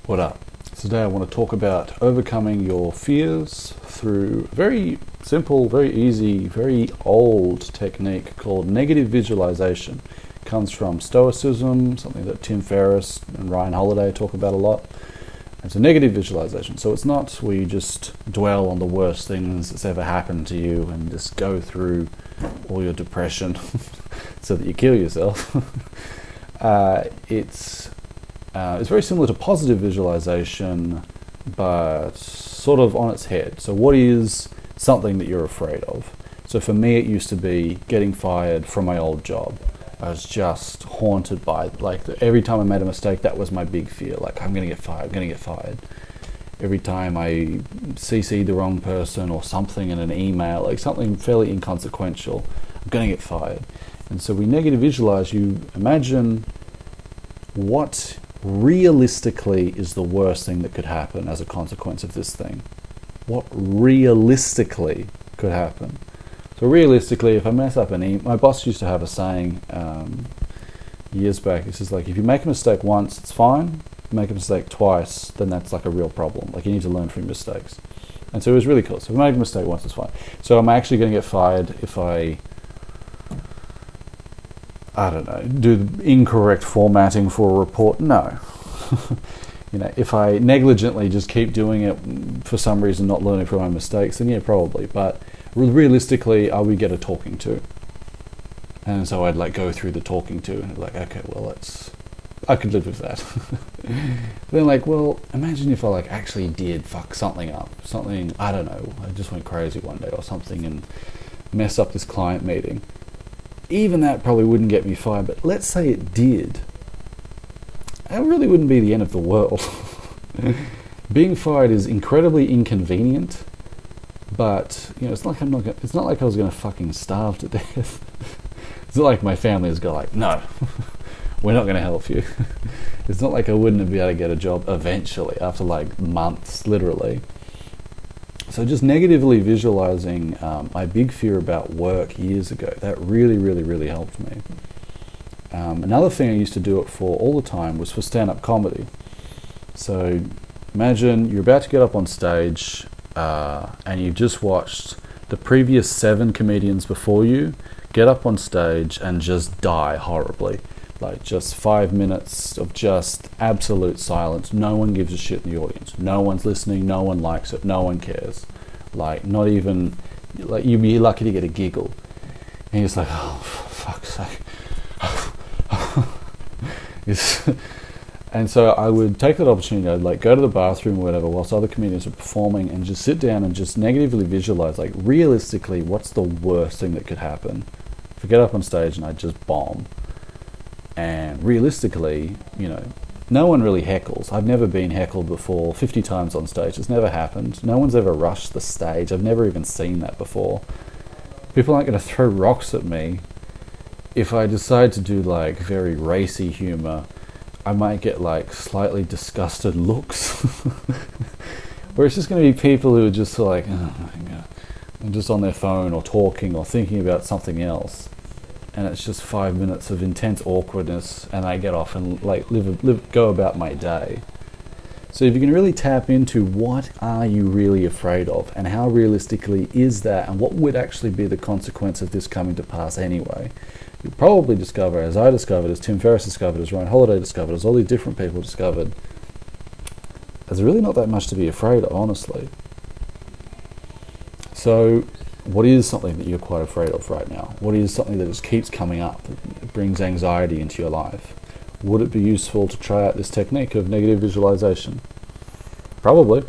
What up? Today I want to talk about overcoming your fears through a very simple, very easy, very old technique called negative visualization. It comes from Stoicism, something that Tim Ferriss and Ryan Holiday talk about a lot. It's a negative visualization. So it's not where you just dwell on the worst things that's ever happened to you and just go through all your depression so that you kill yourself. It's very similar to positive visualization, but sort of on its head. So what is something that you're afraid of? So for me, it used to be getting fired from my old job. I was just haunted by, every time I made a mistake, that was my big fear. Like, I'm going to get fired. Every time I CC'd the wrong person or something in an email, like something fairly inconsequential, I'm going to get fired. And so we negative visualize. You imagine what realistically is the worst thing that could happen as a consequence of this thing. What realistically could happen? So realistically, if I mess up an email, my boss used to have a saying years back. It says, like, if you make a mistake once, it's fine. If you make a mistake twice, then that's like a real problem. Like, you need to learn from your mistakes. And so it was really cool. So if I make a mistake once, it's fine. So am I actually going to get fired if I don't know, do the incorrect formatting for a report? No. If I negligently just keep doing it for some reason, not learning from my mistakes, then yeah, probably. But realistically, I would get a talking to. And so I'd go through the talking to and be like, okay, well, I could live with that. Then imagine if I actually did fuck something up. Something, I don't know, I just went crazy one day or something and messed up this client meeting. Even that probably wouldn't get me fired, but let's say it did. That really wouldn't be the end of the world. Being fired is incredibly inconvenient, but it's not like I was going to fucking starve to death. It's not like my family is going no, we're not going to help you. It's not like I wouldn't be able to get a job eventually after months, literally. So just negatively visualizing my big fear about work years ago, that really, really, really helped me. Another thing I used to do it for all the time was for stand-up comedy. So imagine you're about to get up on stage and you've just watched the previous 7 comedians before you get up on stage and just die horribly. Just 5 minutes of just absolute silence. No one gives a shit in the audience. No one's listening. No one likes it. No one cares. Not even, you'd be lucky to get a giggle. And you're just like, oh, for fuck's sake. And so I would take that opportunity. I'd go to the bathroom or whatever whilst other comedians are performing and just sit down and just negatively visualize, realistically, what's the worst thing that could happen if I get up on stage and I just bomb. And realistically, no one really heckles. I've never been heckled before 50 times on stage. It's never happened. No one's ever rushed the stage. I've never even seen that before. People aren't going to throw rocks at me. If I decide to do very racy humor, I might get slightly disgusted looks. Where it's just going to be people who are just oh my God, and just on their phone or talking or thinking about something else. And it's just 5 minutes of intense awkwardness, and I get off and go about my day. So if you can really tap into what are you really afraid of, and how realistically is that, and what would actually be the consequence of this coming to pass anyway, you'll probably discover, as I discovered, as Tim Ferriss discovered, as Ryan Holiday discovered, as all these different people discovered, there's really not that much to be afraid of, honestly. So what is something that you're quite afraid of right now? What is something that just keeps coming up, that brings anxiety into your life? Would it be useful to try out this technique of negative visualization? Probably.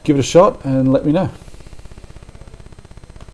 Give it a shot and let me know.